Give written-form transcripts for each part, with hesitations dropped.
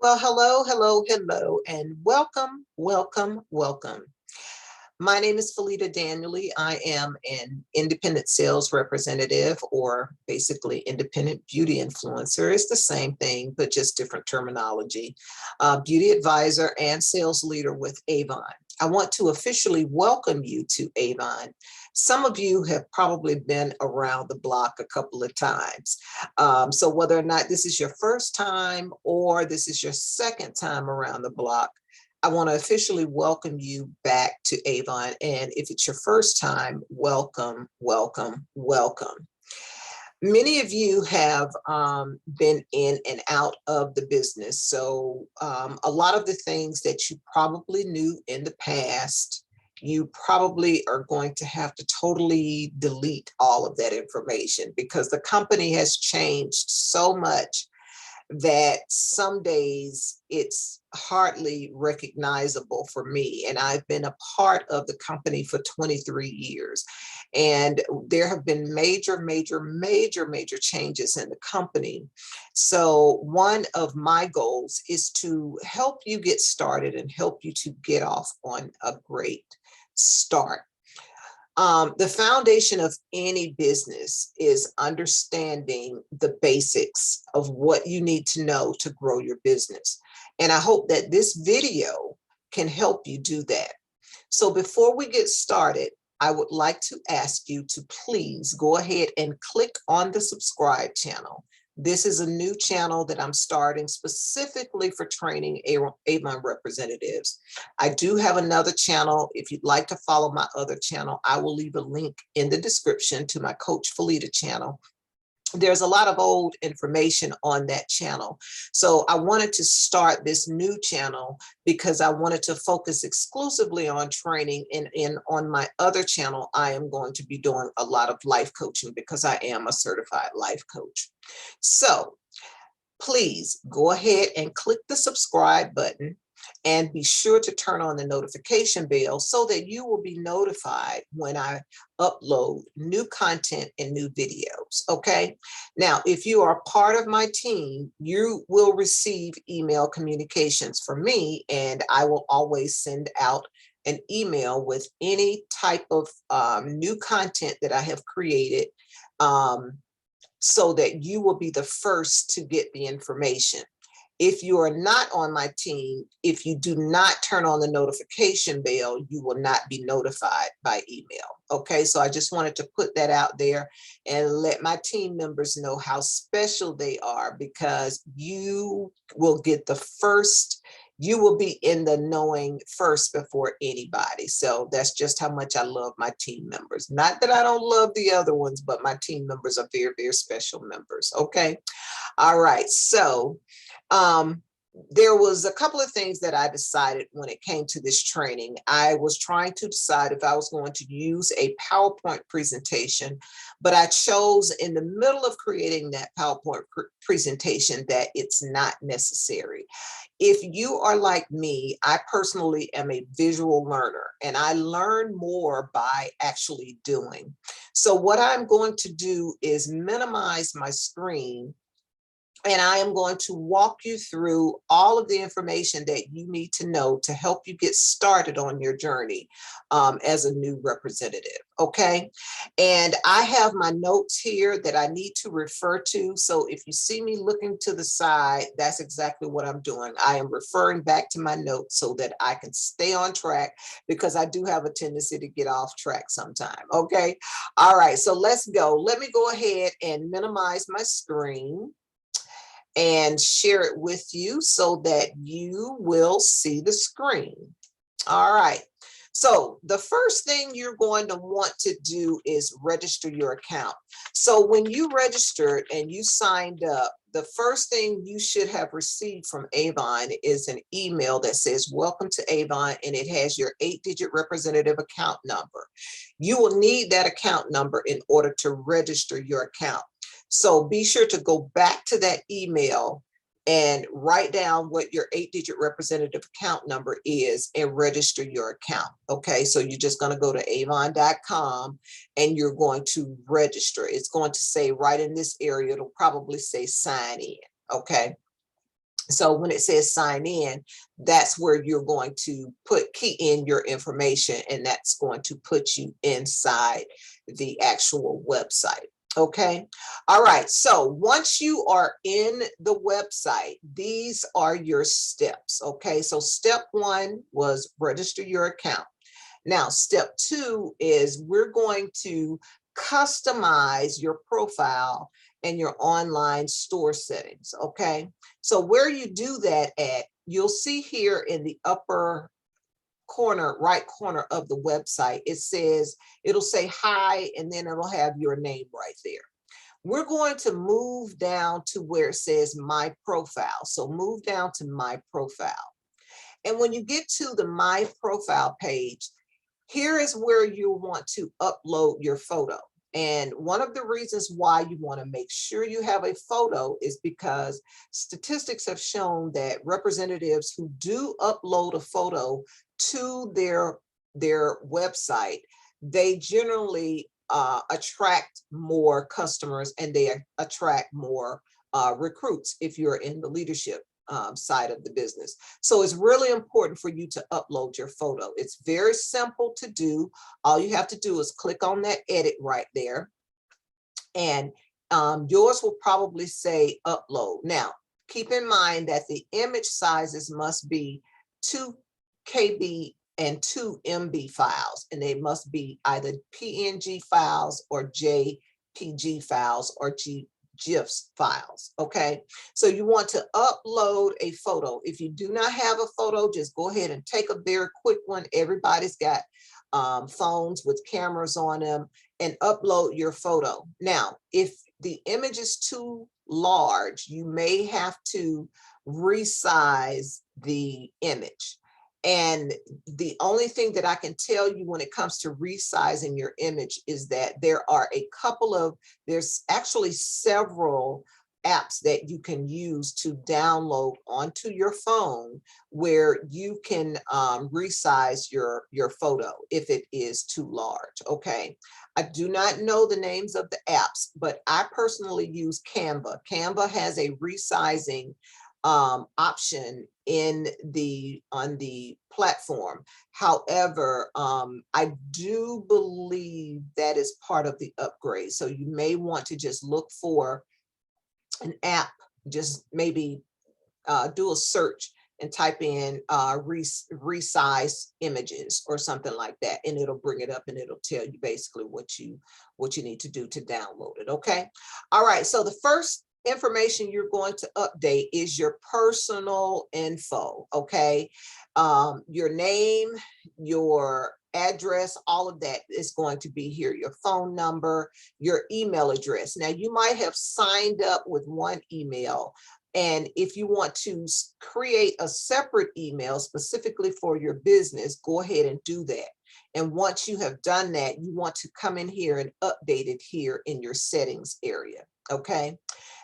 Well, hello, and welcome. My name is Felita Daniely. I am an independent sales representative, or basically independent beauty influencer. It's the same thing, but just different terminology. Beauty advisor and sales leader with Avon. I want to officially welcome you to Avon. Some of you have probably been around the block a couple of times. So whether or not this is your first time or this is your second time around the block, I want to officially welcome you back to Avon. And if it's your first time, welcome. Many of you have been in and out of the business. So a lot of the things that you probably knew in the past, you probably are going to have to totally delete all of that information because the company has changed so much that some days it's hardly recognizable for me. And I've been a part of the company for 23 years. And there have been major changes in the company. So one of my goals is to help you get started and help you to get off on a great start. The foundation of any business is understanding the basics of what you need to know to grow your business. And I hope that this video can help you do that. So before we get started, I would like to ask you to please go ahead and click on the subscribe channel. This is a new channel that I'm starting specifically for training Avon representatives. I do have another channel. If you'd like to follow my other channel, I will leave a link in the description to my Coach Felita channel. There's a lot of old information on that channel. So I wanted to start this new channel because I wanted to focus exclusively on training. And on my other channel, I am going to be doing a lot of life coaching because I am a certified life coach. So please go ahead and click the subscribe button and be sure to turn on the notification bell so that you will be notified when I upload new content and new videos. Okay. Now, if you are part of my team, you will receive email communications from me, and I will always send out an email with any type of new content that I have created, so that you will be the first to get the information. If you are not on my team, if you do not turn on the notification bell, you will not be notified by email. Okay, so I just wanted to put that out there and let my team members know how special they are, because you will get the first, you will be in the knowing first before anybody. So that's just how much I love my team members. Not that I don't love the other ones, but my team members are very special members. Okay. All right. So there was a couple of things that I decided when it came to this training. I was trying to decide if I was going to use a PowerPoint presentation, but I chose in the middle of creating that PowerPoint presentation that it's not necessary. If you are like me, I personally am a visual learner, and I learn more by actually doing. So what I'm going to do is minimize my screen, and I am going to walk you through all of the information that you need to know to help you get started on your journey as a new representative. Okay. And I have my notes here that I need to refer to. So if you see me looking to the side, that's exactly what I'm doing. I am referring back to my notes so that I can stay on track, because I do have a tendency to get off track sometime. Okay. All right. So let's go. Let me go ahead and minimize my screen and share it with you so that you will see the screen. All right. So the first thing you're going to want to do is register your account. So when you registered and you signed up, the first thing you should have received from Avon is an email that says, "Welcome to Avon," and it has your 8-digit representative account number. You will need that account number in order to register your account. So be sure to go back to that email and write down what your 8-digit representative account number is and register your account. Okay, so you're just going to go to avon.com and you're going to register. It's going to say right in this area, it'll probably say sign in. Okay. So when it says sign in, that's where you're going to key in your information, and that's going to put you inside the actual website. Okay. All right. So once you are in the website, these are your steps. Okay. So step 1 was register your account. Now, step 2 is we're going to customize your profile and your online store settings. Okay. So where you do that at, you'll see here in the upper corner, right corner of the website, it'll say hi, and then it'll have your name right there. We're going to move down to where it says my profile. So move down to my profile. And when you get to the my profile page, here is where you want to upload your photo. And one of the reasons why you want to make sure you have a photo is because statistics have shown that representatives who do upload a photo to their website, they generally attract more customers, and they attract more recruits if you're in the leadership side of the business. So it's really important for you to upload your photo. It's very simple to do. All you have to do is click on that edit right there, and yours will probably say upload. Now, keep in mind that the image sizes must be 2 KB and 2 MB files, and they must be either PNG files or JPG files or GIFs files. Okay, so you want to upload a photo. If you do not have a photo, just go ahead and take a very quick one. Everybody's got phones with cameras on them, and upload your photo. Now, if the image is too large, you may have to resize the image. And the only thing that I can tell you when it comes to resizing your image is that there's actually several apps that you can use to download onto your phone where you can resize your photo if it is too large. Okay, I do not know the names of the apps, but I personally use Canva. Canva has a resizing option on the platform. However, I do believe that is part of the upgrade. So you may want to just look for an app, just maybe do a search and type in resize images or something like that, and it'll bring it up and it'll tell you basically what you need to do to download it. Okay. All right. So the first information you're going to update is your personal info. Okay. Your name, your address, all of that is going to be here. Your phone number, your email address. Now, you might have signed up with one email, and if you want to create a separate email specifically for your business, go ahead and do that. And once you have done that, you want to come in here and update it here in your settings area. Okay.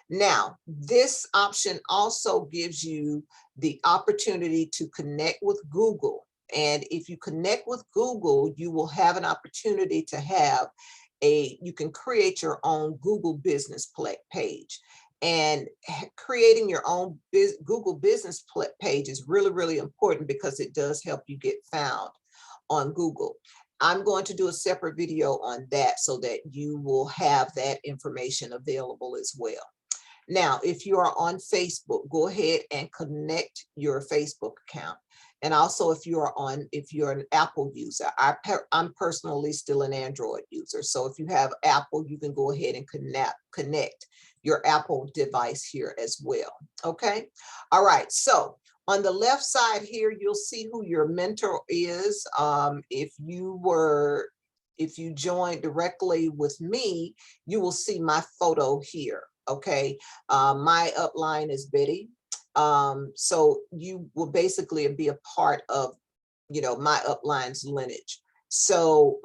Now, this option also gives you the opportunity to connect with Google. And if you connect with Google, you will have an opportunity to have you can create your own Google business page. And creating your own Google business page is really, really important because it does help you get found on Google. I'm going to do a separate video on that so that you will have that information available as well. Now, if you are on Facebook, go ahead and connect your Facebook account. And also if you're an Apple user, I'm personally still an Android user. So if you have Apple, you can go ahead and connect your Apple device here as well. Okay. All right. So on the left side here, you'll see who your mentor is. If you joined directly with me, you will see my photo here. Okay. My upline is Betty. So you will basically be a part of, my upline's lineage. So,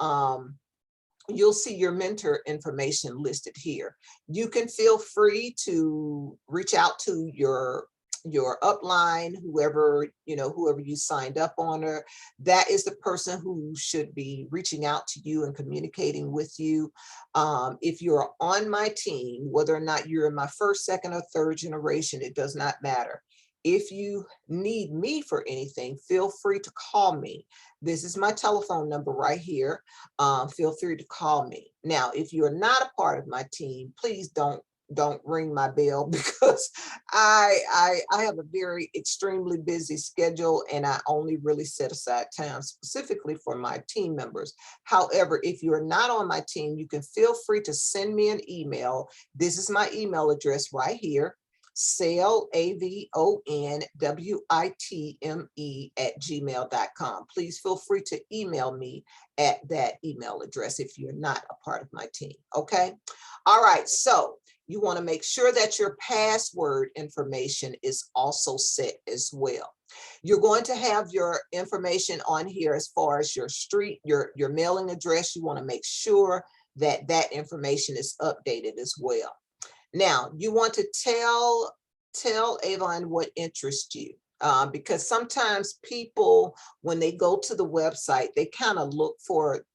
you'll see your mentor information listed here. You can feel free to reach out to your upline, whoever you signed up on her. That is the person who should be reaching out to you and communicating with you. If you're on my team, whether or not you're in my first, second, or third generation, it does not matter. If you need me for anything, feel free to call me. This is my telephone number right here. Feel free to call me. Now, if you're not a part of my team, please don't ring my bell because I have a very extremely busy schedule, and I only really set aside time specifically for my team members. However, if you're not on my team, you can feel free to send me an email. This is my email address right here. Sale, AVONWITME@gmail.com. Please feel free to email me at that email address if you're not a part of my team. Okay. All right. So you want to make sure that your password information is also set as well. You're going to have your information on here as far as your street, your mailing address. You want to make sure that that information is updated as well. Now, you want to tell Avon what interests you, because sometimes people, when they go to the website, they kind of look for,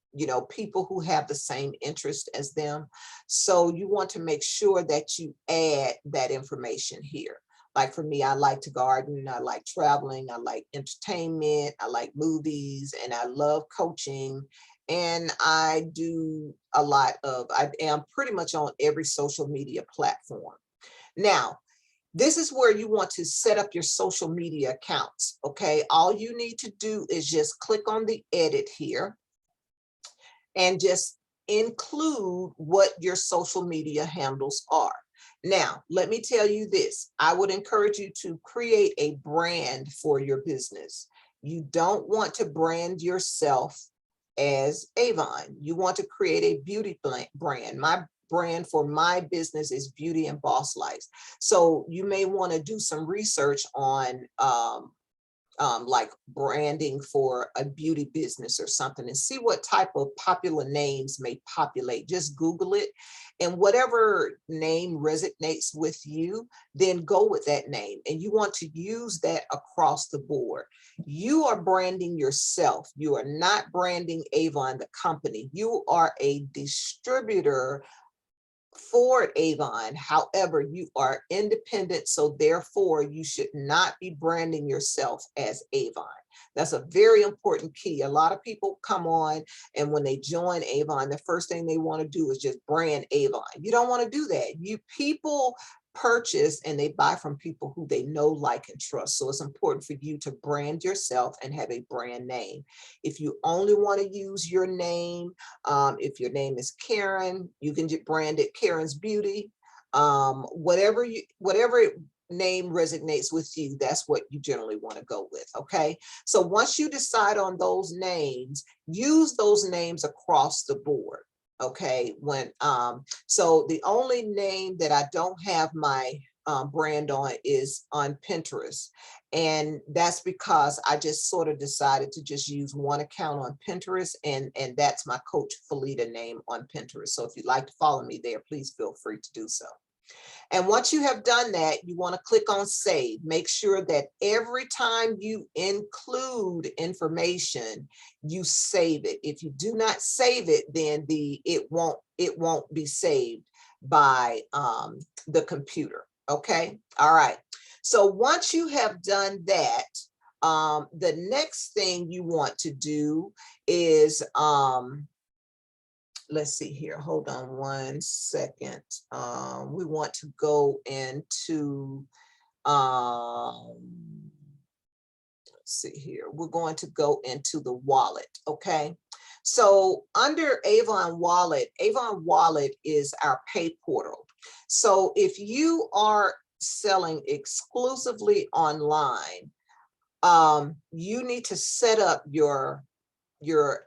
people who have the same interest as them. So you want to make sure that you add that information here. Like for me, I like to garden, I like traveling, I like entertainment, I like movies, and I love coaching. And I am pretty much on every social media platform. Now, this is where you want to set up your social media accounts, okay? All you need to do is just click on the edit here and just include what your social media handles are. Now, let me tell you this. I would encourage you to create a brand for your business. You don't want to brand yourself as Avon. You want to create a beauty brand. My brand for my business is Beauty and Boss Life. So you may want to do some research on like branding for a beauty business or something, and see what type of popular names may populate. Just Google it, and whatever name resonates with you, then go with that name. And you want to use that across the board. You are branding yourself. You are not branding Avon, the company. You are a distributor for Avon. However, you are independent, so therefore you should not be branding yourself as Avon. That's a very important key. A lot of people come on, and when they join Avon, the first thing they want to do is just brand Avon. You don't want to do that. People purchase and they buy from people who they know, like, and trust. So it's important for you to brand yourself and have a brand name. If you only want to use your name, if your name is Karen, you can just brand it Karen's Beauty. Whatever name resonates with you, that's what you generally want to go with. Okay. So once you decide on those names, use those names across the board. Okay. So the only name that I don't have my brand on is on Pinterest. And that's because I just sort of decided to just use one account on Pinterest, and that's my Coach Felita name on Pinterest. So if you'd like to follow me there, please feel free to do so. And once you have done that, you want to click on save. Make sure that every time you include information, you save it. If you do not save it, then it won't be saved by the computer. Okay. All right. So once you have done that, the next thing you want to do is let's see here. Hold on one second. We want to go into, let's see here. We're going to go into the wallet. Okay. So under Avon Wallet is our pay portal. So if you are selling exclusively online, you need to set up your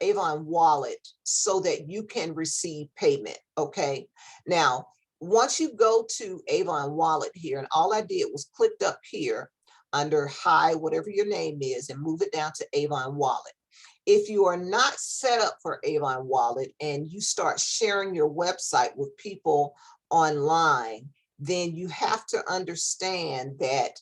Avon Wallet so that you can receive payment. Okay. Now, once you go to Avon Wallet here, and all I did was clicked up here under Hi, whatever your name is, and move it down to Avon Wallet. If you are not set up for Avon Wallet and you start sharing your website with people online, then you have to understand that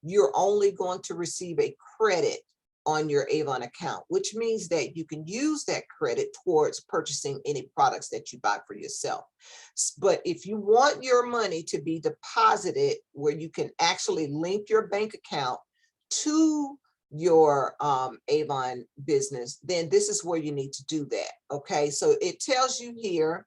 you're only going to receive a credit on your Avon account, which means that you can use that credit towards purchasing any products that you buy for yourself. But if you want your money to be deposited where you can actually link your bank account to your Avon business, then this is where you need to do that. Okay, so it tells you here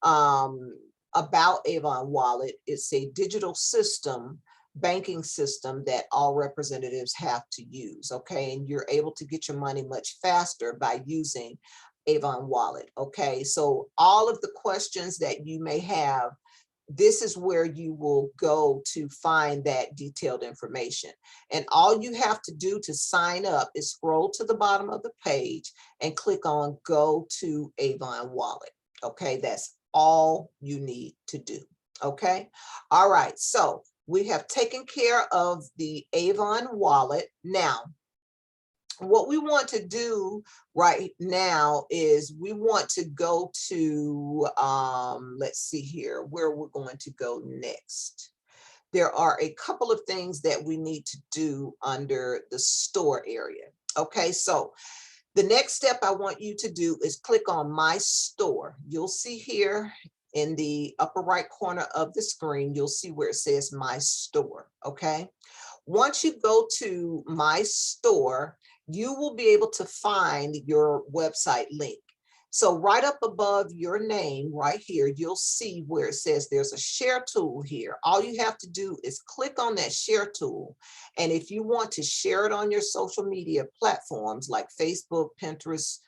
about Avon Wallet. It's a digital system, banking system that all representatives have to use. Okay, and you're able to get your money much faster by using Avon Wallet. Okay, so all of the questions that you may have, this is where you will go to find that detailed information. And all you have to do to sign up is scroll to the bottom of the page and click on Go to Avon Wallet. Okay, that's all you need to do. Okay, all right, so we have taken care of the Avon Wallet. Now, what we want to do right now is we want to go to, let's see here, where we're going to go next. There are a couple of things that we need to do under the store area. Okay, so the next step I want you to do is click on My Store. You'll see here in the upper right corner of the screen, you'll see where it says My Store. Okay, once you go to My Store, you will be able to find your website link. So right up above your name right here, you'll see where it says there's a share tool here. All you have to do is click on that share tool. And if you want to share it on your social media platforms like Facebook, Pinterest,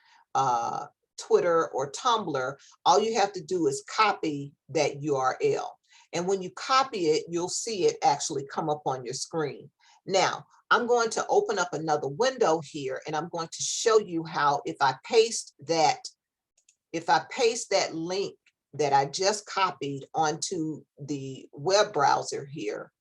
Twitter, or Tumblr, all you have to do is copy that URL. And when you copy it, you'll see it actually come up on your screen. Now, I'm going to open up another window here, and I'm going to show you how if I paste that link that I just copied onto the web browser here,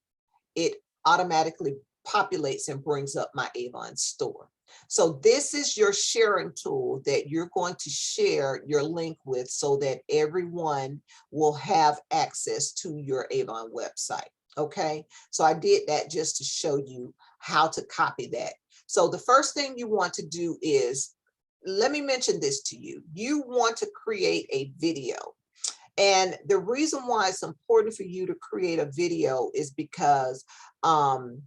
it automatically populates and brings up my Avon store. So this is your sharing tool that you're going to share your link with so that everyone will have access to your Avon website. Okay, so I did that just to show you how to copy that. So the first thing you want to do is, let me mention this to you. You want to create a video. And the reason why it's important for you to create a video is because from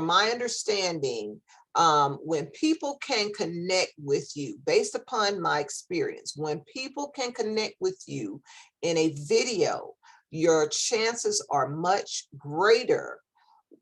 my understanding, when people can connect with you, based upon my experience, when people can connect with you in a video, your chances are much greater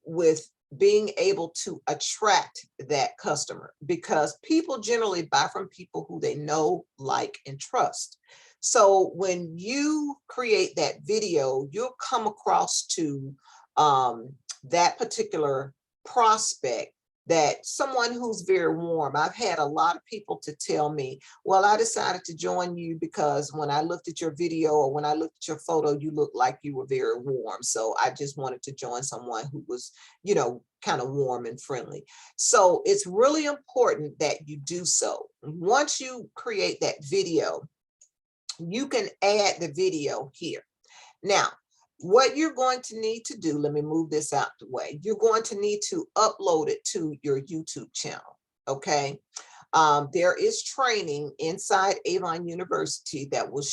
with being able to attract that customer, because people generally buy from people who they know, like, and trust. So when you create that video, you'll come across to that particular prospect, that someone who's very warm. I've had a lot of people to tell me, well, I decided to join you because when I looked at your video or when I looked at your photo, you looked like you were very warm. So I just wanted to join someone who was, you know, kind of warm and friendly. So it's really important that you do so. Once you create that video, you can add the video here. Now, what you're going to need to do, let me move this out the way. You're going to need to upload it to your YouTube channel, okay? There is training inside Avon University that will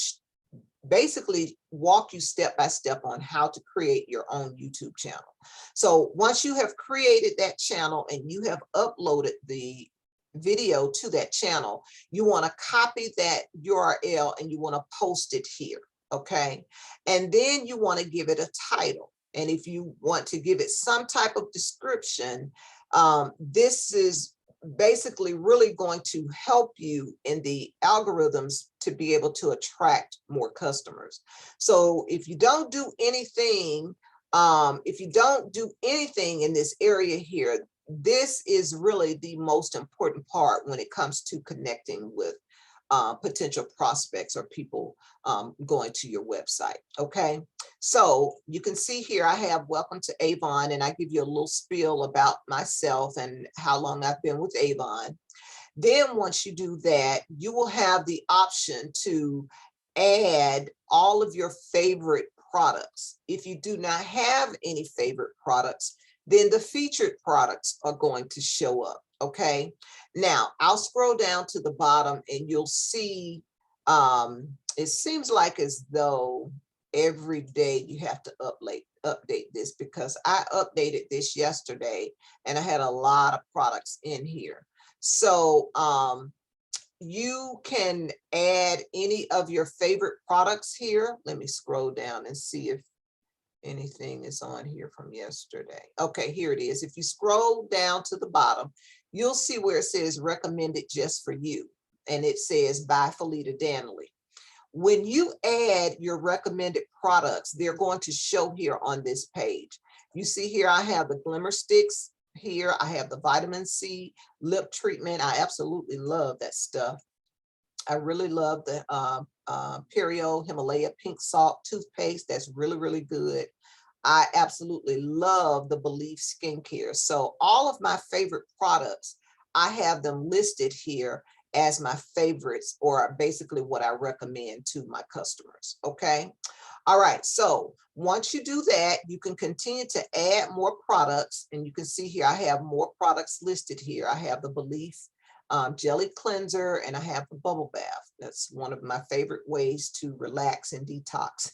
basically walk you step by step on how to create your own YouTube channel. So once you have created that channel and you have uploaded the video to that channel, you want to copy that URL and you want to post it here. Okay, and then you want to give it a title. And if you want to give it some type of description, this is basically really going to help you in the algorithms to be able to attract more customers. So if you don't do anything, in this area here, this is really the most important part when it comes to connecting with potential prospects or people going to your website. Okay, so you can see here I have welcome to Avon, and I give you a little spiel about myself and how long I've been with Avon. Then once you do that, you will have the option to add all of your favorite products. If you do not have any favorite products, then the featured products are going to show up. Okay, now I'll scroll down to the bottom and you'll see it seems like as though every day you have to update this, because I updated this yesterday and I had a lot of products in here. So you can add any of your favorite products here. Let me scroll down and see if anything is on here from yesterday. Okay, here it is. If you scroll down to the bottom, you'll see where it says recommended just for you. And it says by Felita Danley. When you add your recommended products, they're going to show here on this page. You see here, I have the Glimmer Sticks here. I have the vitamin C lip treatment. I absolutely love that stuff. I really love the Perio Himalaya pink salt toothpaste. That's really, really good. I absolutely love the Belief skincare. So all of my favorite products, I have them listed here as my favorites, or basically what I recommend to my customers. Okay. All right. So once you do that, you can continue to add more products, and you can see here, I have more products listed here. I have the Belief jelly cleanser, and I have the bubble bath. That's one of my favorite ways to relax and detox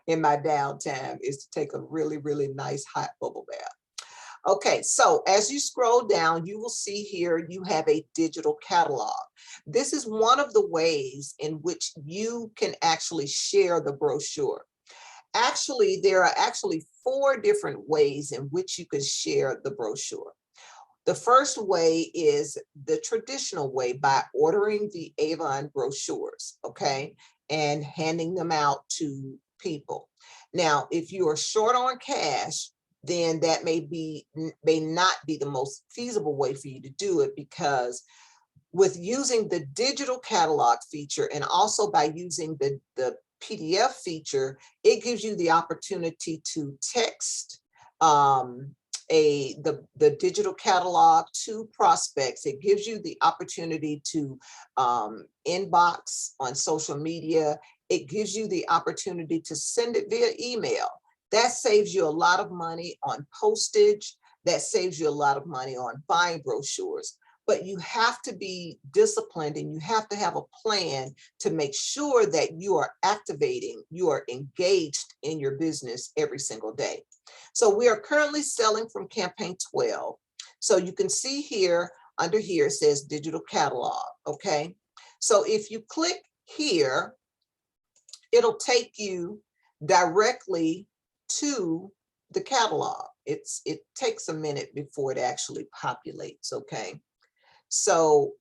in my downtime, is to take a really, really nice hot bubble bath. Okay, so as you scroll down, you will see here you have a digital catalog. This is one of the ways in which you can actually share the brochure. Actually, there are actually 4 different ways in which you can share the brochure. The first way is the traditional way, by ordering the Avon brochures, okay, and handing them out to people. Now, if you are short on cash, then that may not be the most feasible way for you to do it, because with using the digital catalog feature, and also by using the PDF feature, it gives you the opportunity to text the digital catalog to prospects. It gives you the opportunity to inbox on social media. It gives you the opportunity to send it via email. That saves you a lot of money on postage. That saves you a lot of money on buying brochures. But you have to be disciplined, and you have to have a plan to make sure that you are activating, you are engaged in your business every single day. So we are currently selling from campaign 12. So you can see here, under here, it says digital catalog, okay? So if you click here, it'll take you directly to the catalog. It takes a minute before it actually populates, okay? So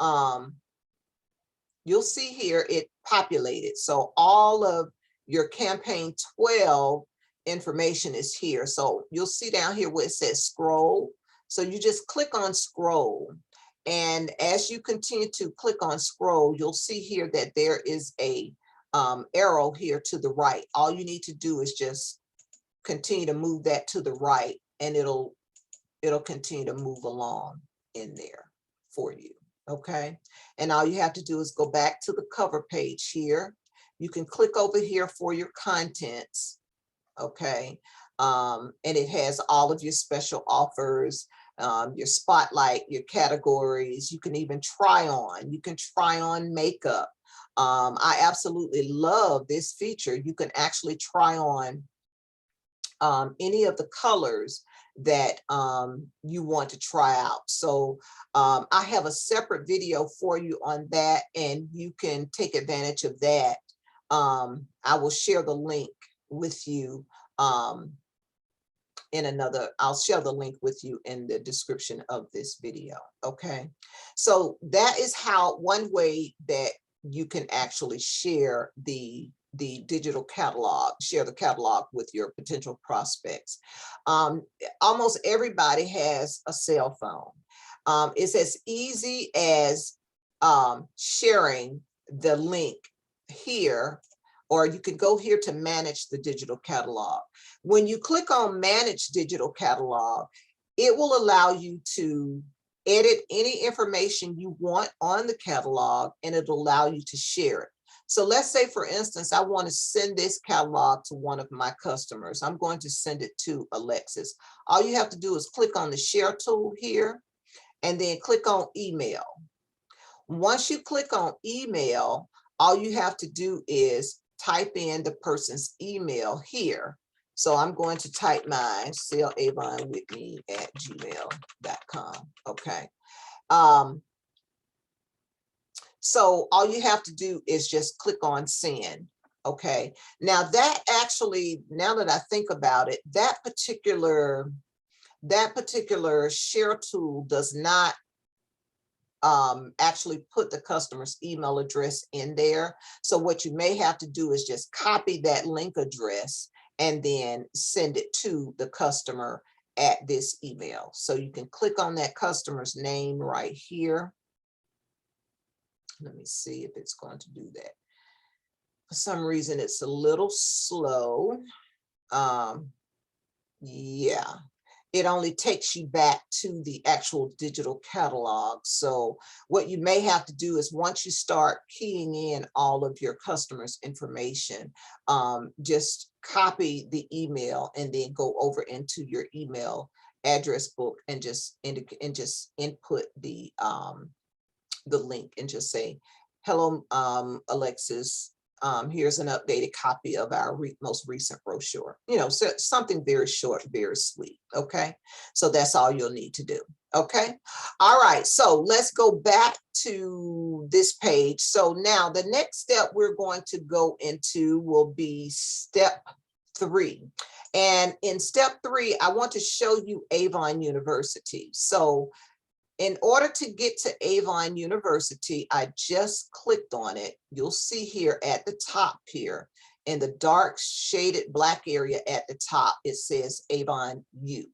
you'll see here it populated. So all of your campaign 12 information is here. So you'll see down here where it says scroll. So you just click on scroll. And as you continue to click on scroll, you'll see here that there is a arrow here to the right. All you need to do is just continue to move that to the right, and it'll continue to move along in there for you. Okay. And all you have to do is go back to the cover page here. You can click over here for your contents. Okay. And it has all of your special offers, your spotlight, your categories. You can even try on. You can try on makeup. I absolutely love this feature. You can actually try on any of the colors that you want to try out. So I have a separate video for you on that, and you can take advantage of that. I will share the link with you I'll share the link with you in the description of this video. Okay. So that is one way that you can actually share the digital catalog, share the catalog with your potential prospects. Almost everybody has a cell phone. It's as easy as sharing the link here, or you can go here to manage the digital catalog. When you click on manage digital catalog, it will allow you to edit any information you want on the catalog, and it'll allow you to share it. So let's say, for instance, I want to send this catalog to one of my customers. I'm going to send it to Alexis. All you have to do is click on the share tool here, and then click on email. Once you click on email, all you have to do is type in the person's email here. So I'm going to type mine, sallavonwhitney@gmail.com. Okay. So all you have to do is just click on send. Okay. Now that actually, now that I think about it, that particular share tool does not actually put the customer's email address in there. So what you may have to do is just copy that link address and then send it to the customer at this email. So you can click on that customer's name right here. Let me see if it's going to do that. For some reason, it's a little slow. Yeah, it only takes you back to the actual digital catalog. So what you may have to do is once you start keying in all of your customers' information, just copy the email and then go over into your email address book and just input the link and just say, hello, Alexis, here's an updated copy of our most recent brochure. You know, so something very short, very sweet. Okay, so that's all you'll need to do. Okay, all right, so let's go back to this page. So now the next step we're going to go into will be step 3. And in step 3, I want to show you Avon University. So in order to get to Avon University, I just clicked on it. You'll see here at the top here in the dark shaded black area at the top, it says Avon U.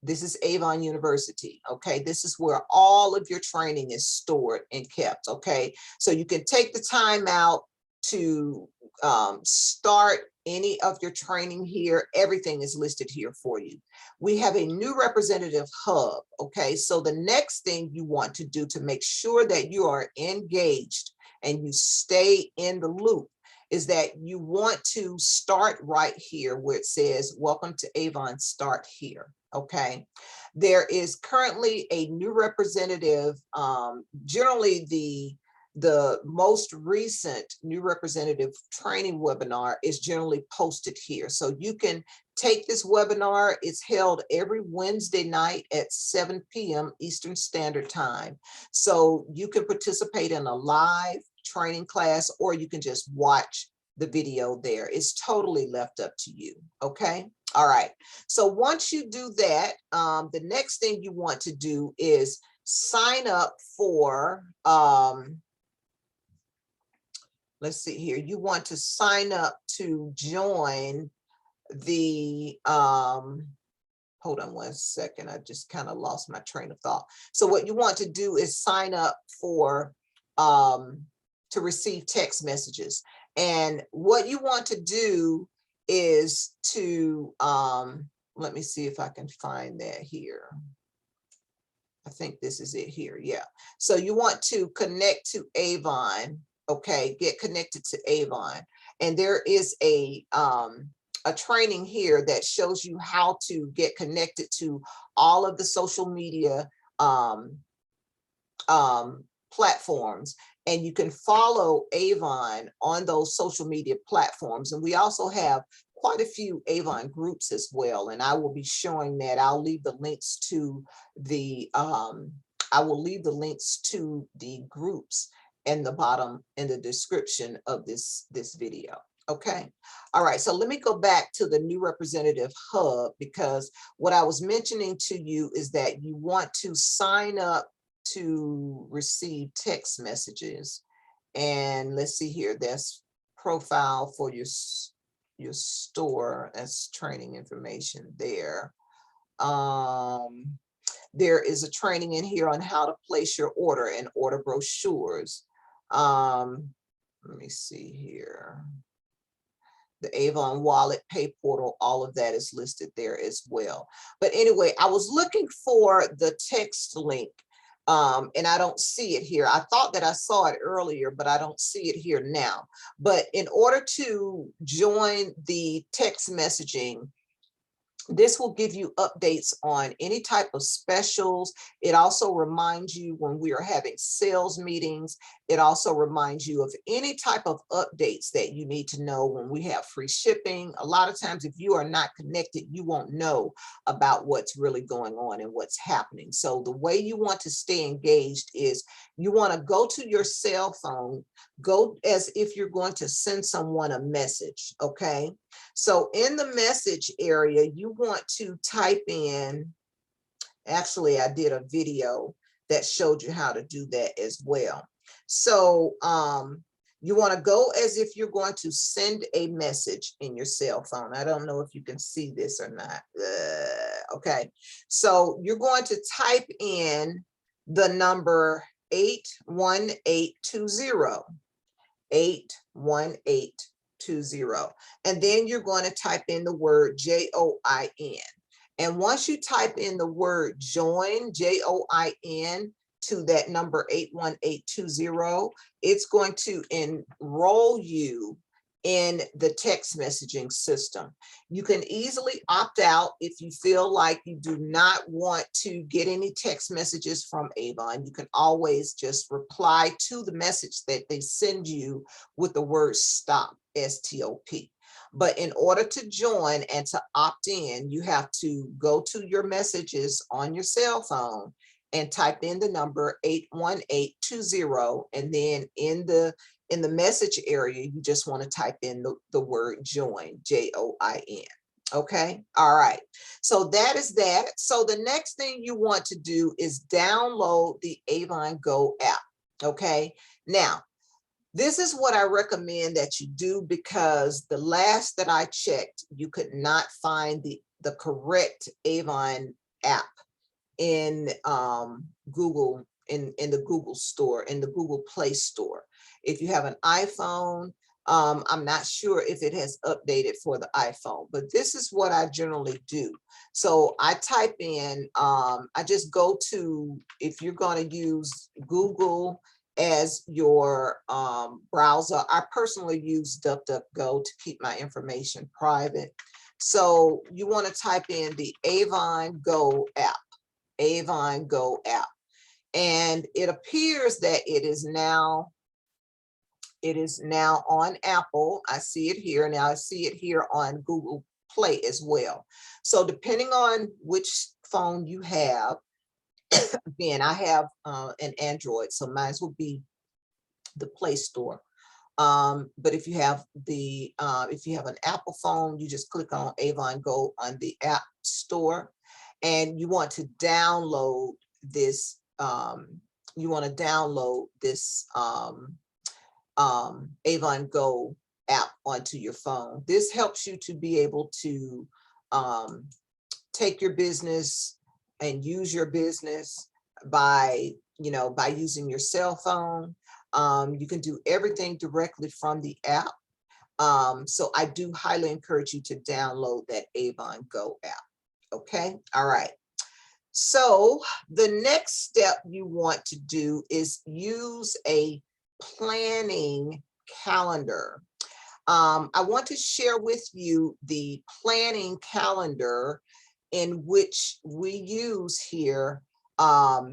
This is Avon University, okay? This is where all of your training is stored and kept, okay? So you can take the time out to start any of your training here. Everything is listed here for you. We have a new representative hub, okay? So the next thing you want to do to make sure that you are engaged and you stay in the loop is that you want to start right here where it says, welcome to Avon, start here, okay? There is currently a new representative, generally the most recent new representative training webinar is generally posted here. So you can take this webinar. It's held every Wednesday night at 7 p.m. Eastern Standard Time. So you can participate in a live training class, or you can just watch the video there. It's totally left up to you, okay? All right, so once you do that, the next thing you want to do is sign up for, let's see here. You want to sign up to join the, hold on one second. I just kind of lost my train of thought. So what you want to do is sign up for, to receive text messages. And what you want to do is to, let me see if I can find that here. I think this is it here. Yeah. So you want to connect to Avon. Okay, get connected to Avon. And there is a training here that shows you how to get connected to all of the social media platforms. And you can follow Avon on those social media platforms. And we also have quite a few Avon groups as well. And I will be showing that. I'll leave the links to the, groups in the bottom in the description of this video. Okay. All right. So let me go back to the new representative hub, because what I was mentioning to you is that you want to sign up to receive text messages. And let's see here. That's profile for your store. That's training information there. There is a training in here on how to place your order and order brochures. Let me see here. The Avon Wallet, Pay Portal, all of that is listed there as well. But anyway, I was looking for the text link, and I don't see it here. I thought that I saw it earlier, but I don't see it here now. But in order to join the text messaging This will give you updates on any type of specials. It also reminds you when we are having sales meetings. It also reminds you of any type of updates that you need to know when we have free shipping. A lot of times, if you are not connected, you won't know about what's really going on and what's happening. So the way you want to stay engaged is you want to go to your cell phone, go as if you're going to send someone a message, okay? So in the message area, you want to type in, actually, I did a video that showed you how to do that as well. So you want to go as if you're going to send a message in your cell phone. I don't know if you can see this or not. Okay, so you're going to type in the number 81820. 81820. And then you're going to type in the word JOIN. And once you type in the word join, JOIN, to that number 81820, it's going to enroll you in the text messaging system. You can easily opt out if you feel like you do not want to get any text messages from Avon. You can always just reply to the message that they send you with the word stop, S-T-O-P. But in order to join and to opt in, you have to go to your messages on your cell phone and type in the number 81820, and then in the message area, you just want to type in the word join, J-O-I-N. Okay, all right, so that is that. So the next thing you want to do is download the Avon Go app. Okay, now this is what I recommend that you do, because the last that I checked, you could not find the correct Avon app in Google, in the Google store, in the Google Play Store. If you have an iPhone, I'm not sure if it has updated for the iPhone, but this is what I generally do. So I type in, I just go to, if you're going to use Google as your browser, I personally use DuckDuckGo to keep my information private. So you want to type in the Avon Go app, Avon Go app. And it appears that it is now on Apple. I see it here. Now I see it here on Google Play as well. So depending on which phone you have, again, I have an Android, so mine will be the Play Store. But if you have an Apple phone, you just click on Avon Go on the App Store, and you want to download this. Avon Go app onto your phone. This helps you to be able to take your business and use your business by using your cell phone. You can do everything directly from the app. So I do highly encourage you to download that Avon Go app. Okay, all right. So the next step you want to do is use a planning calendar. I want to share with you the planning calendar in which we use here at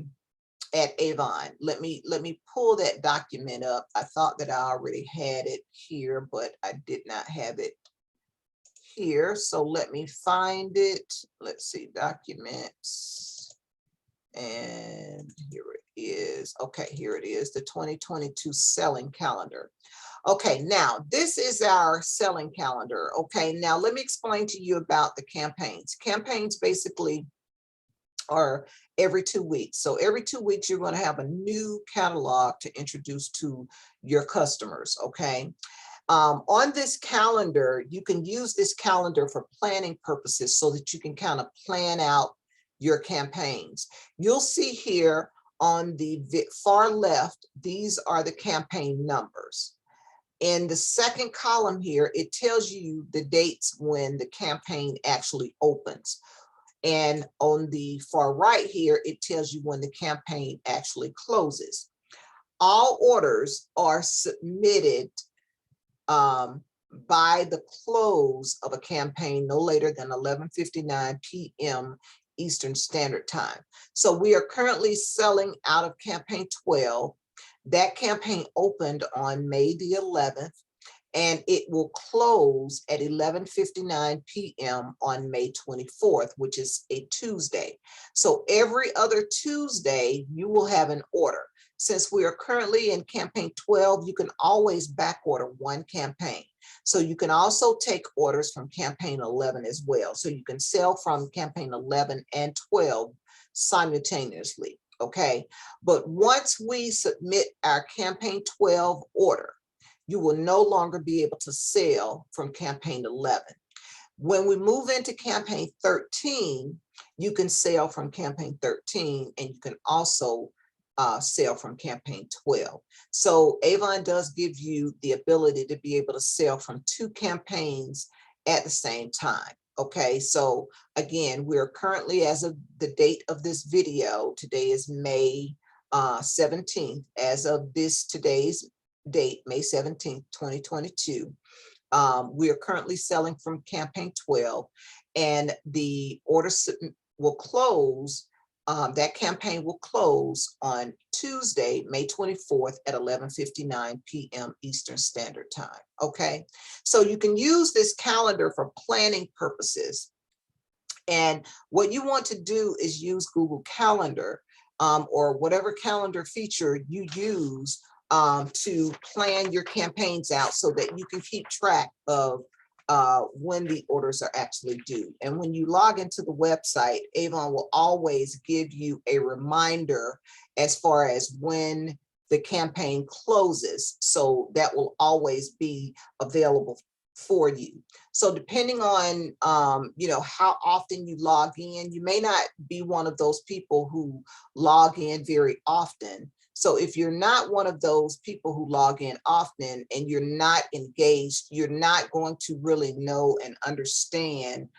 Avon. Let me pull that document up. I thought that I already had it here, but I did not have it here. So let me find it. Let's see, documents. And here it is. Okay, here it is, the 2022 selling calendar. Okay, now this is our selling calendar. Okay, now let me explain to you about the campaigns. Campaigns basically are every 2 weeks. So every 2 weeks, you're going to have a new catalog to introduce to your customers. Okay. On this calendar, you can use this calendar for planning purposes so that you can kind of plan out your campaigns. You'll see here on the far left, these are the campaign numbers. In the second column here, it tells you the dates when the campaign actually opens. And on the far right here, it tells you when the campaign actually closes. All orders are submitted by the close of a campaign no later than 11:59 p.m. Eastern Standard Time. So we are currently selling out of campaign 12. That campaign opened on May the 11th, and it will close at 11:59 p.m. on May 24th, which is a Tuesday. So every other Tuesday, you will have an order. Since we are currently in campaign 12, you can always back order one campaign. So you can also take orders from campaign 11 as well. So you can sell from campaign 11 and 12 simultaneously, okay? But once we submit our campaign 12 order, you will no longer be able to sell from campaign 11. When we move into campaign 13, you can sell from campaign 13, and you can also sell from campaign 12. So Avon does give you the ability to be able to sell from two campaigns at the same time. Okay, so again, we're currently, as of the date of this video, today is May 17th. As of today's date, May 17th, 2022, we are currently selling from campaign 12, and the order will close. That campaign will close on Tuesday, May 24th at 11:59 p.m. Eastern Standard Time. Okay, so you can use this calendar for planning purposes. And what you want to do is use Google Calendar or whatever calendar feature you use to plan your campaigns out so that you can keep track of when the orders are actually due. And when you log into the website, Avon will always give you a reminder as far as when the campaign closes. So that will always be available for you. So depending on how often you log in, you may not be one of those people who log in very often. So if you're not one of those people who log in often and you're not engaged, you're not going to really know and understand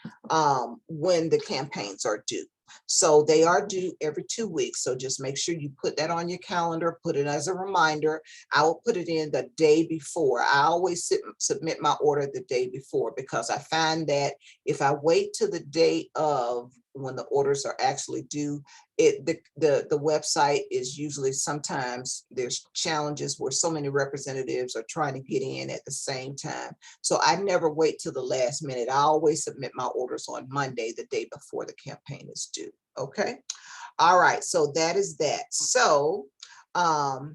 when the campaigns are due. So they are due every 2 weeks. So just make sure you put that on your calendar, put it as a reminder. I will put it in the day before. I always submit my order the day before, because I find that if I wait till the day of when the orders are actually due, the website is usually, sometimes there's challenges where so many representatives are trying to get in at the same time. So I never wait till the last minute. I always submit my orders on Monday, the day before the campaign is due. Okay. All right. So that is that. So the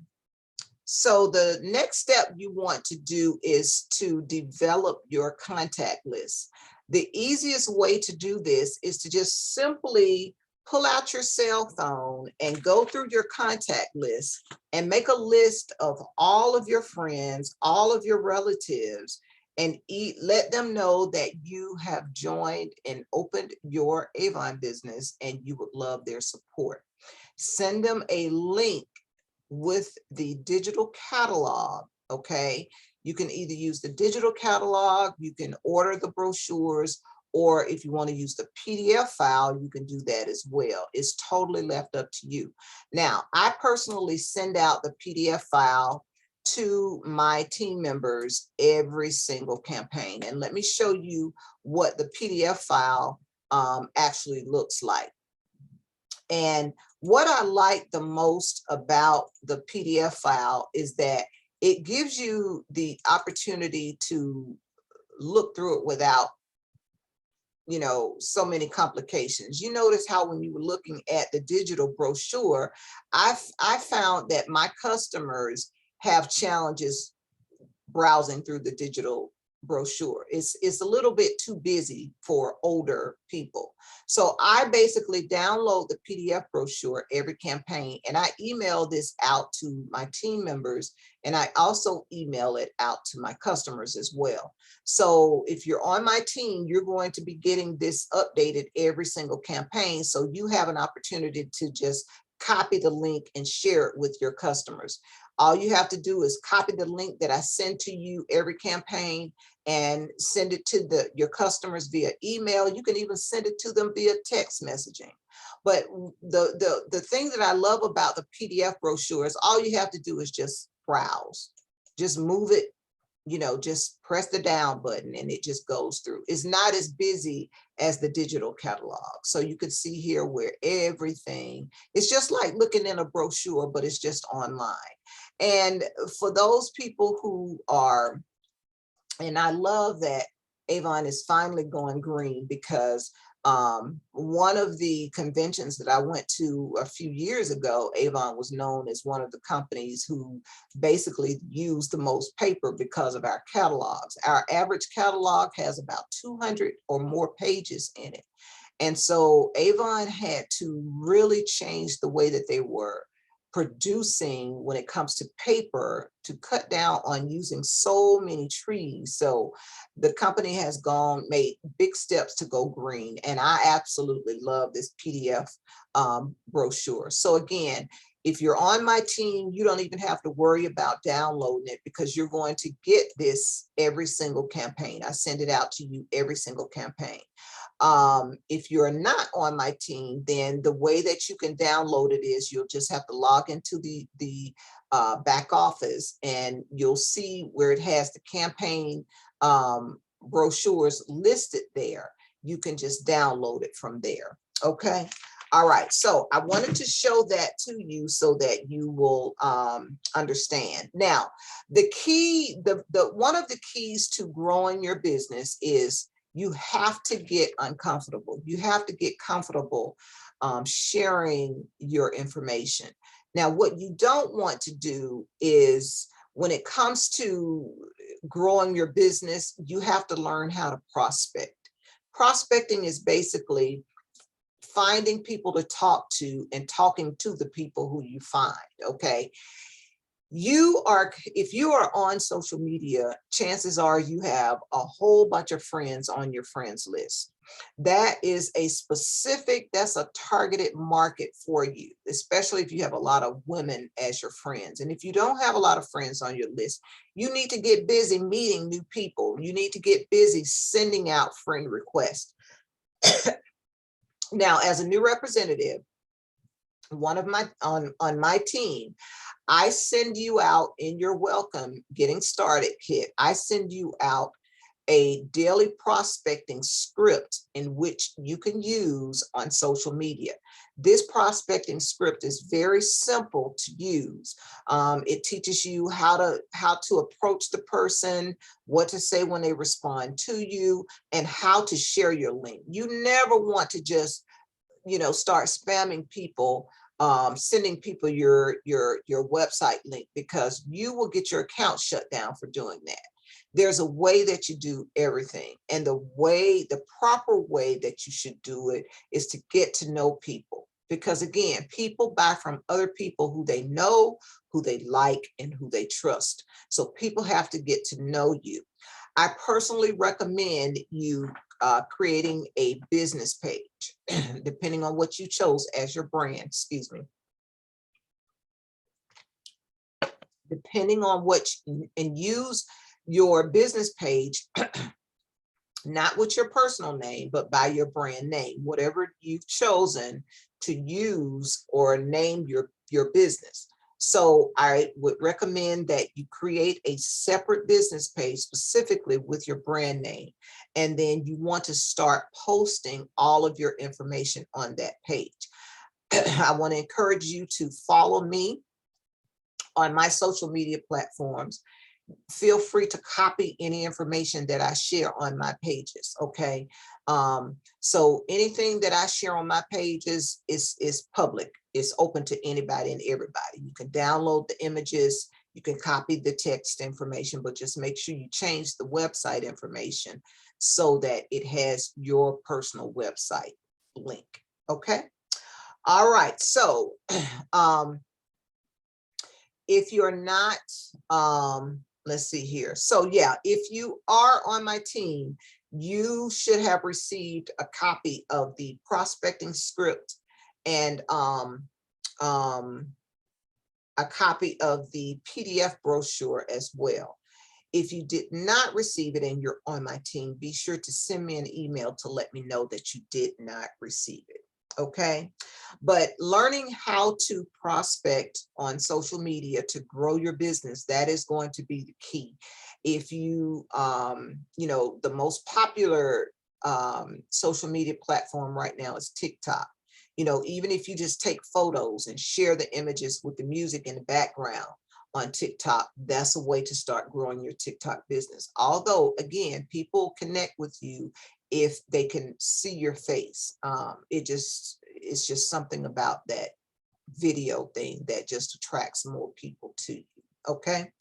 next step you want to do is to develop your contact list. The easiest way to do this is to just simply pull out your cell phone and go through your contact list and make a list of all of your friends, all of your relatives, and let them know that you have joined and opened your Avon business and you would love their support. Send them a link with the digital catalog, okay? You can either use the digital catalog, you can order the brochures, or if you want to use the PDF file, you can do that as well. It's totally left up to you. Now, I personally send out the PDF file to my team members every single campaign. And let me show you what the PDF file actually looks like. And what I like the most about the PDF file is that it gives you the opportunity to look through it without, so many complications. You notice how when you were looking at the digital brochure, I found that my customers have challenges browsing through the digital brochure. It's a little bit too busy for older people. So I basically download the PDF brochure every campaign, and I email this out to my team members, and I also email it out to my customers as well. So if you're on my team, you're going to be getting this updated every single campaign. So you have an opportunity to just copy the link and share it with your customers. All you have to do is copy the link that I send to you every campaign and send it to your customers via email. You can even send it to them via text messaging. But the thing that I love about the PDF brochure is all you have to do is just browse. Just move it just press the down button and it just goes through. It's not as busy as the digital catalog. So you can see here where everything, it's just like looking in a brochure, but it's just online. And for those people who are, and I love that Avon is finally going green, because one of the conventions that I went to a few years ago, Avon was known as one of the companies who basically used the most paper because of our catalogs. Our average catalog has about 200 or more pages in it. And so Avon had to really change the way that they were producing when it comes to paper, to cut down on using so many trees. So the company has made big steps to go green. And I absolutely love this PDF brochure. So again, if you're on my team, you don't even have to worry about downloading it, because you're going to get this every single campaign. I send it out to you every single campaign. If you're not on my team, then the way that you can download it is you'll just have to log into the back office, and you'll see where it has the campaign brochures listed there. You can just download it from there. Okay. All right. So I wanted to show that to you so that you will understand. Now, the key, one of the keys to growing your business is you have to get uncomfortable. You have to get comfortable sharing your information. Now, what you don't want to do is, when it comes to growing your business, you have to learn how to prospect. Prospecting is basically finding people to talk to and talking to the people who you find. Okay. If you are on social media, chances are you have a whole bunch of friends on your friends list. That is that's a targeted market for you, especially if you have a lot of women as your friends. And if you don't have a lot of friends on your list, you need to get busy meeting new people. You need to get busy sending out friend requests. Now, as a new representative, on my team, I send you out in your welcome getting started kit. I send you out a daily prospecting script in which you can use on social media. This prospecting script is very simple to use. It teaches you how to approach the person, what to say when they respond to you, and how to share your link. You never want to just start spamming people, sending people your website link, because you will get your account shut down for doing that. There's a way that you do everything, and the proper way that you should do it is to get to know people, because again, people buy from other people who they know, who they like, and who they trust. So people have to get to know you. I personally recommend you creating a business page, depending on what you chose as your brand, excuse me. Depending on and use your business page, not with your personal name, but by your brand name, whatever you've chosen to use or name your business. So I would recommend that you create a separate business page specifically with your brand name. And then you want to start posting all of your information on that page. I want to encourage you to follow me on my social media platforms. Feel free to copy any information that I share on my pages. Okay. So anything that I share on my pages is public. It's open to anybody and everybody. You can download the images, you can copy the text information, but just make sure you change the website information so that it has your personal website link. Okay. All right. So if you're not, let's see here. So yeah, if you are on my team, you should have received a copy of the prospecting script and a copy of the PDF brochure as well. If you did not receive it and you're on my team, be sure to send me an email to let me know that you did not receive it. Okay. But learning how to prospect on social media to grow your business, that is going to be the key. If you, the most popular social media platform right now is TikTok. Even if you just take photos and share the images with the music in the background on TikTok, that's a way to start growing your TikTok business. Although, again, people connect with you if they can see your face. It's just something about that video thing that just attracts more people to you. Okay.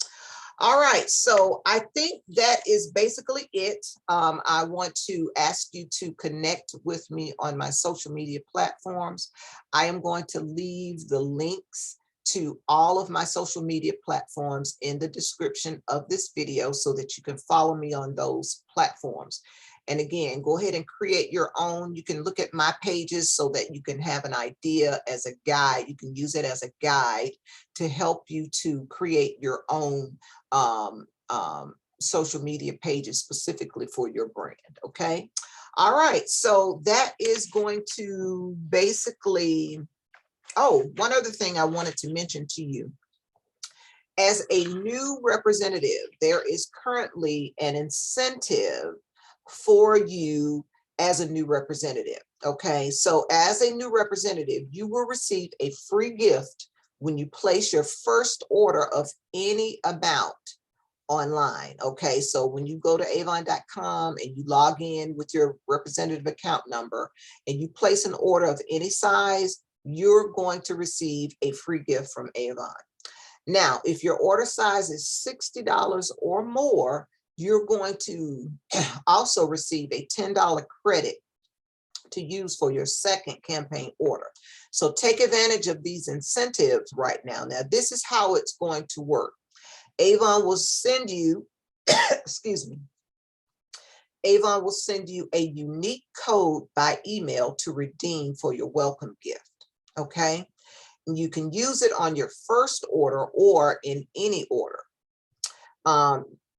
All right, so I think that is basically it. I want to ask you to connect with me on my social media platforms. I am going to leave the links to all of my social media platforms in the description of this video so that you can follow me on those platforms. And again, go ahead and create your own. You can look at my pages so that you can have an idea as a guide. You can use it as a guide to help you to create your own social media pages specifically for your brand. Okay. All right. So that is going to basically, one other thing I wanted to mention to you. As a new representative, there is currently an incentive for you as a new representative. Okay, so as a new representative, you will receive a free gift when you place your first order of any amount online. Okay, so when you go to avon.com and you log in with your representative account number and you place an order of any size, you're going to receive a free gift from Avon. Now, if your order size is $60 or more, you're going to also receive a $10 credit to use for your second campaign order. So take advantage of these incentives right now. Now, this is how it's going to work. Avon will send you, excuse me, Avon will send you a unique code by email to redeem for your welcome gift. Okay. You can use it on your first order or in any order.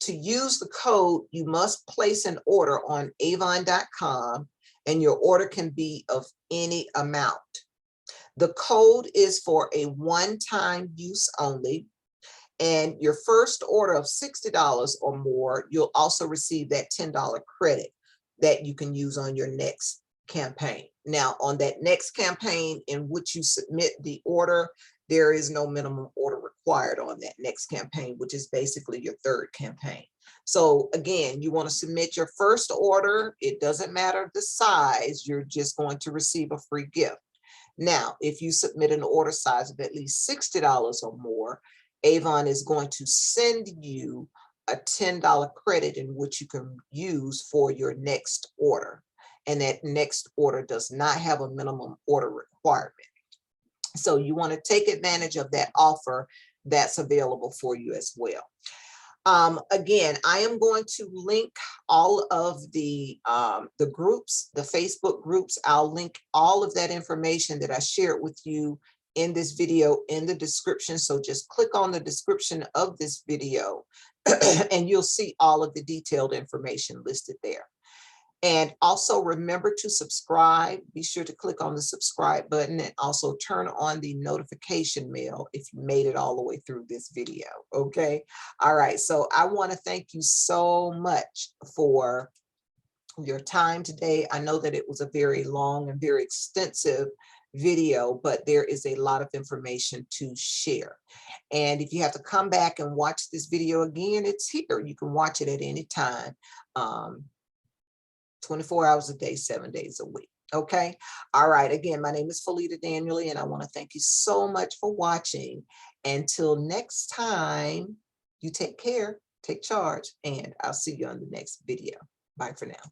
To use the code, you must place an order on avon.com and your order can be of any amount. The code is for a one-time use only. And your first order of $60 or more, you'll also receive that $10 credit that you can use on your next campaign. Now, on that next campaign in which you submit the order, there is no minimum order required on that next campaign, which is basically your third campaign. So again, you want to submit your first order. It doesn't matter the size, you're just going to receive a free gift. Now, if you submit an order size of at least $60 or more, Avon is going to send you a $10 credit in which you can use for your next order. And that next order does not have a minimum order requirement. So you want to take advantage of that offer that's available for you as well. Again, I am going to link all of the groups, the Facebook groups. I'll link all of that information that I shared with you in this video in the description. So just click on the description of this video and you'll see all of the detailed information listed there. And also remember to subscribe. Be sure to click on the subscribe button and also turn on the notification bell if you made it all the way through this video. Okay. All right. So I want to thank you so much for your time today. I know that it was a very long and very extensive video, but there is a lot of information to share. And if you have to come back and watch this video again, it's here. You can watch it at any time. 24 hours a day, 7 days a week. Okay. All right. Again, my name is Felita Daniely, and I want to thank you so much for watching. Until next time, you take care, take charge, and I'll see you on the next video. Bye for now.